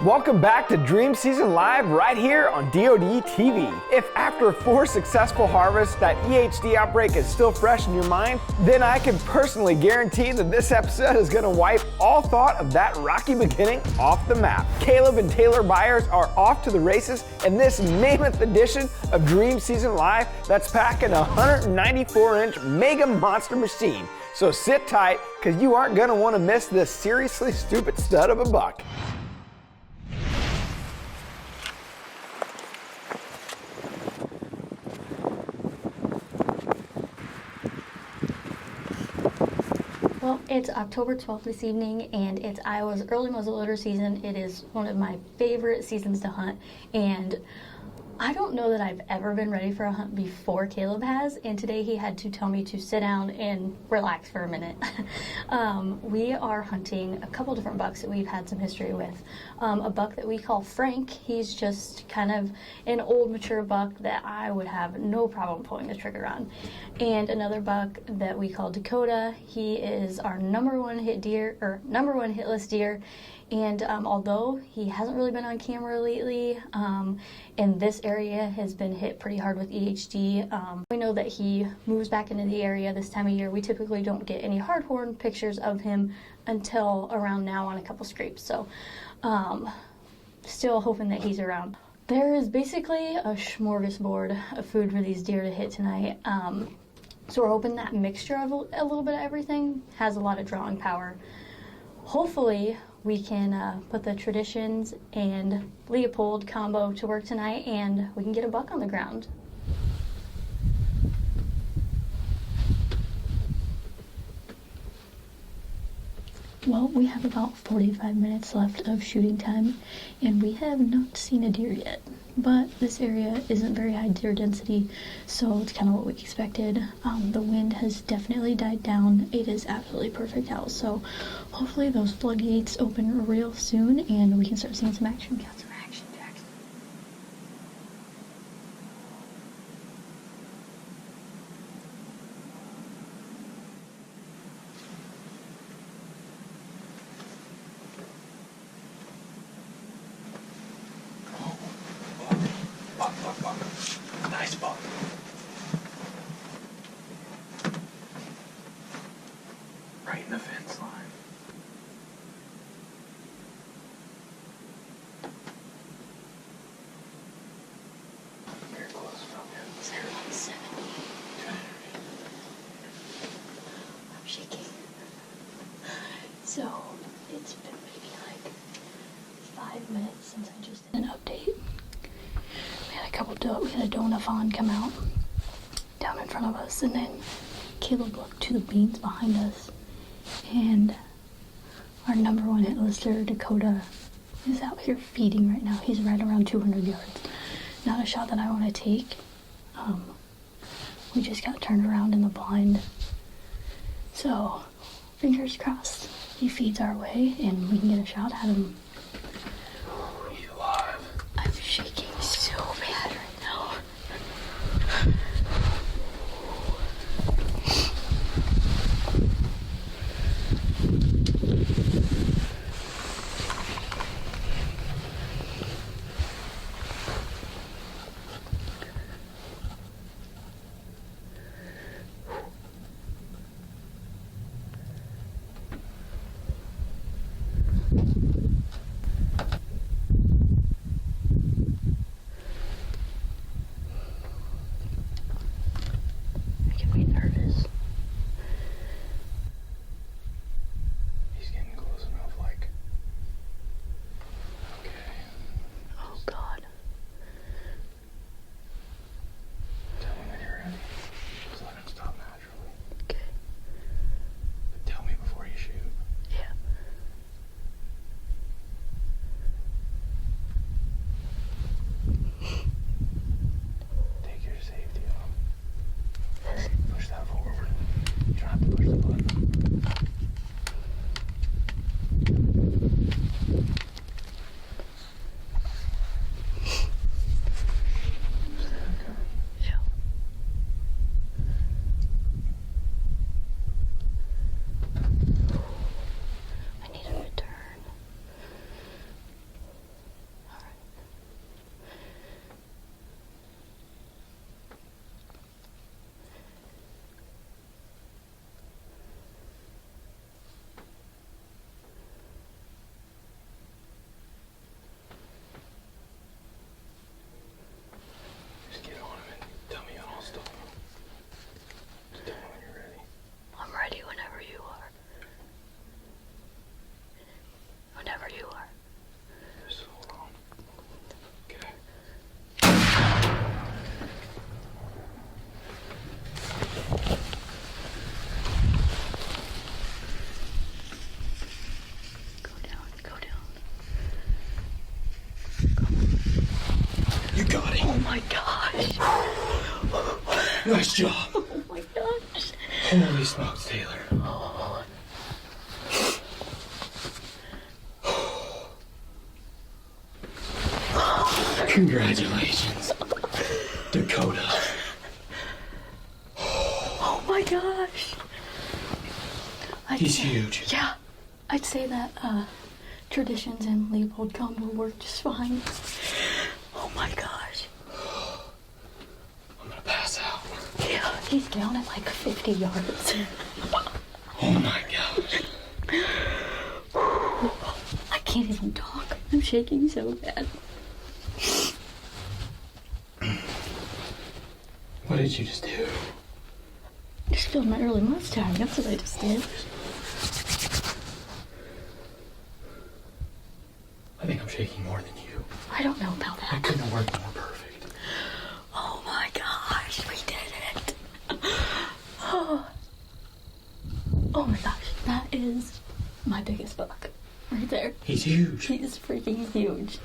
Welcome back to Dream Season Live right here on DoD TV. If after 4 successful harvests that EHD outbreak is still fresh in your mind, then I can personally guarantee that this episode is gonna wipe all thought of that rocky beginning off the map. Caleb and Taylor Byers are off to the races in this mammoth edition of Dream Season Live that's packing a 194-inch mega monster machine. So sit tight, because you aren't gonna wanna miss this seriously stupid stud of a buck. Well, it's October 12th this evening, and it's Iowa's early muzzleloader season. It is one of my favorite seasons to hunt, and I don't know that I've ever been ready for a hunt before Caleb has, and today he had to tell me to sit down and relax for a minute. We are hunting a couple different bucks that we've had some history with. A buck that we call Frank. He's just kind of an old mature buck that I would have no problem pulling the trigger on. And another buck that we call Dakota. He is our number one hitless deer. And although he hasn't really been on camera lately, and this area has been hit pretty hard with EHD, we know that he moves back into the area this time of year. We typically don't get any hardhorn pictures of him until around now on a couple scrapes. So still hoping that he's around. There is basically a smorgasbord of food for these deer to hit tonight. So we're hoping that mixture of a little bit of everything has a lot of drawing power. Hopefully we can put the Traditions and Leopold combo to work tonight, and we can get a buck on the ground. Well, we have about 45 minutes left of shooting time, and we have not seen a deer yet. But this area isn't very high deer density, so it's kind of what we expected. The wind has definitely died down. It is absolutely perfect out, so hopefully those floodgates open real soon, and we can start seeing some action. Got some action, Jackson. Buck. Nice buck. Right in the fence line. Very close from him. 170. I'm shaking. So it's been maybe like 5 minutes since I just did an update. We had a donut fawn come out down in front of us, and then Caleb looked to the beans behind us, and our number one hit lister, Dakota, is out here feeding right now. He's right around 200 yards. Not a shot that I want to take. We just got turned around in the blind. So, fingers crossed, he feeds our way, and we can get a shot at him. He's alive. I'm shaking so bad right now. Nice job. Oh my gosh. Holy smokes, Taylor. Congratulations, Dakota. Oh my gosh. He's huge. Yeah. I'd say that traditions and Leopold combo work just fine. Oh my gosh. I'm gonna pass out. Yeah, he's down at like 50 yards. Oh my gosh. I can't even talk. I'm shaking so bad. What did you just do? Just filled my early Mustang. That's what I just did. I think I'm shaking more than you. I don't know about I that. couldn't have worked more perfect. Oh my gosh, we did it. Oh my gosh, that is my biggest buck right there. He's huge. He's freaking huge.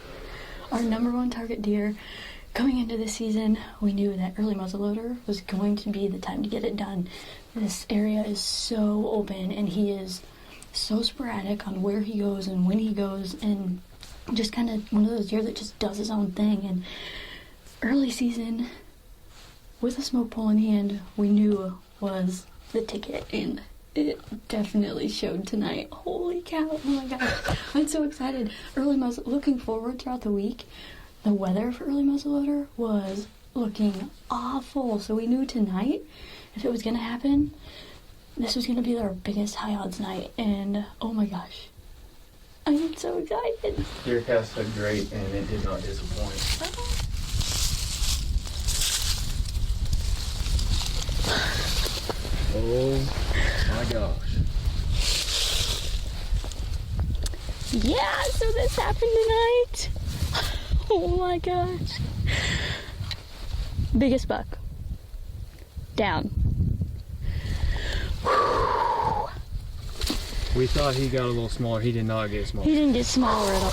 Our number one target deer. Coming into this season, we knew that early muzzleloader was going to be the time to get it done. This area is so open, and he is so sporadic on where he goes and when he goes, and just kind of one of those deer that just does his own thing. And early season, with a smoke pole in hand, we knew was the ticket, and it definitely showed tonight. Holy cow, oh my gosh, I'm so excited. Early muzzle, looking forward throughout the week. The weather for early muzzleloader was looking awful, so we knew tonight, if it was going to happen, this was going to be our biggest high odds night, and oh my gosh, I am so excited. DeerCast looked great, and it did not disappoint. Oh my gosh. Yeah, so this happened tonight. Oh my gosh. Biggest buck. Down. We thought he got a little smaller. He did not get smaller. He didn't get smaller at all.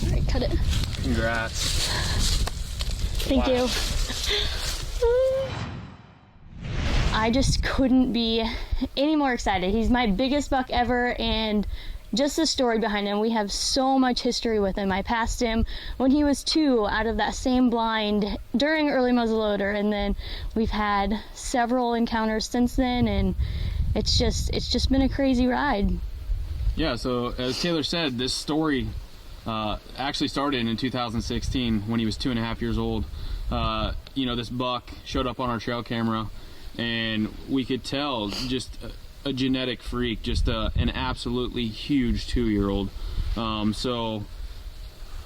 Alright, cut it. Congrats. Thank you. I just couldn't be any more excited. He's my biggest buck ever, and just the story behind him. We have so much history with him. I passed him when he was 2 out of that same blind during early muzzleloader, and then we've had several encounters since then, and it's just been a crazy ride. Yeah, so as Taylor said, this story actually started in 2016 when he was 2.5 years old. This buck showed up on our trail camera, and we could tell just a genetic freak, just an absolutely huge 2-year-old. So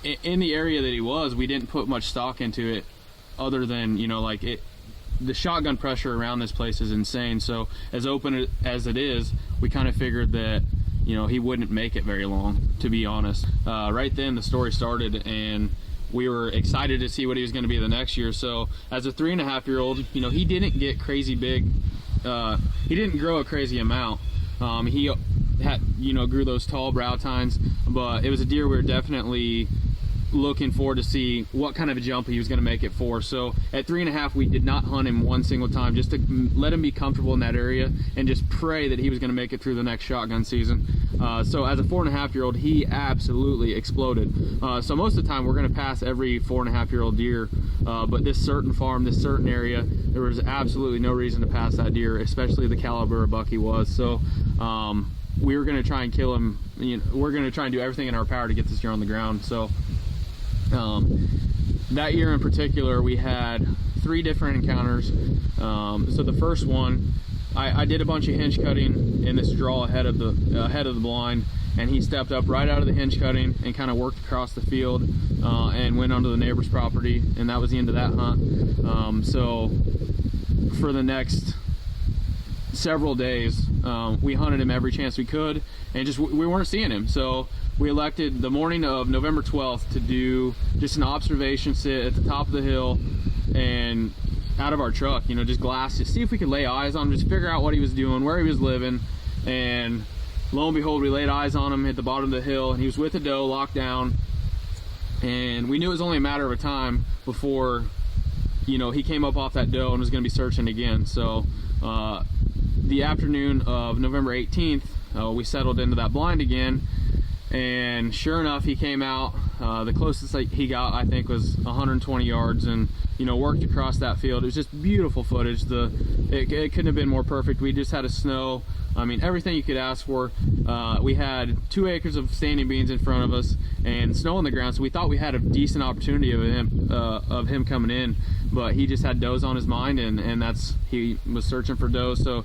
in the area that he was, we didn't put much stock into it other than, the shotgun pressure around this place is insane. So as open as it is, we kind of figured that, he wouldn't make it very long, to be honest. Right then the story started, and we were excited to see what he was going to be the next year. So as a 3.5-year-old, he didn't get crazy big. He didn't grow a crazy amount. He had, grew those tall brow tines, but it was a deer we were definitely looking forward to see what kind of a jump he was going to make it for. So at 3.5, we did not hunt him one single time, just to let him be comfortable in that area and just pray that he was going to make it through the next shotgun season. So as a 4.5-year-old, he absolutely exploded. So most of the time we're going to pass every 4.5-year-old deer, but this certain farm, this certain area, there was absolutely no reason to pass that deer, especially the caliber of buck he was. So we were going to try and kill him. We're going to try and do everything in our power to get this deer on the ground. So that year in particular, we had 3 different encounters. So the first one, I did a bunch of hinge cutting in this draw ahead of the blind, and he stepped up right out of the hinge cutting and kind of worked across the field and went onto the neighbor's property, and that was the end of that hunt. So for the next several days, we hunted him every chance we could, and we weren't seeing him. So we elected the morning of November 12th to do just an observation sit at the top of the hill and out of our truck, just glass, to see if we could lay eyes on him, just figure out what he was doing, where he was living. And lo and behold, we laid eyes on him at the bottom of the hill, and he was with a doe locked down, and we knew it was only a matter of time before you know, he came up off that doe and was going to be searching again. So the afternoon of November 18th, we settled into that blind again, and sure enough, he came out. The closest he got, I think, was 120 yards, and you know, worked across that field. It was just beautiful footage. It couldn't have been more perfect. We just had a snow, I mean, everything you could ask for. We had 2 acres of standing beans in front of us and snow on the ground, so we thought we had a decent opportunity of him coming in, but he just had does on his mind, and he was searching for does. So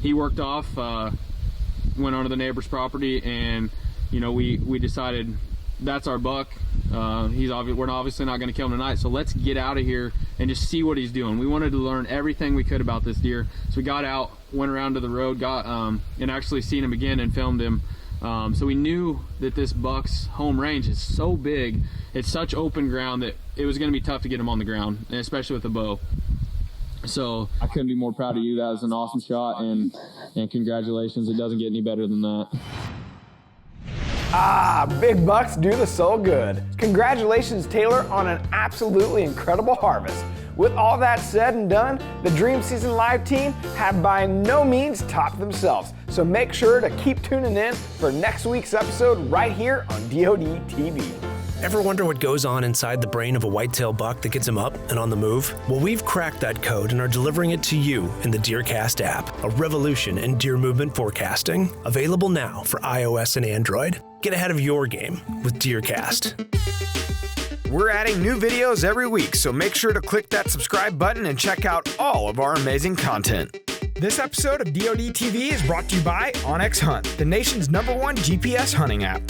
he worked off, went onto the neighbor's property, and you know, we decided that's our buck. We're obviously not going to kill him tonight, so let's get out of here and just see what he's doing. We wanted to learn everything we could about this deer, so we got out, went around to the road, and actually seen him again and filmed him. So we knew that this buck's home range is so big, it's such open ground, that it was going to be tough to get him on the ground, and especially with a bow. So I couldn't be more proud of you. That was an awesome shot, and congratulations. It doesn't get any better than that. Big bucks do the soul good. Congratulations, Taylor, on an absolutely incredible harvest. With all that said and done, the Dream Season Live team have by no means topped themselves. So make sure to keep tuning in for next week's episode right here on DoD TV. Ever wonder what goes on inside the brain of a whitetail buck that gets him up and on the move? Well, we've cracked that code and are delivering it to you in the DeerCast app, a revolution in deer movement forecasting. Available now for iOS and Android. Get ahead of your game with DeerCast. We're adding new videos every week, so make sure to click that subscribe button and check out all of our amazing content. This episode of DoD TV is brought to you by onX Hunt, the nation's #1 GPS hunting app.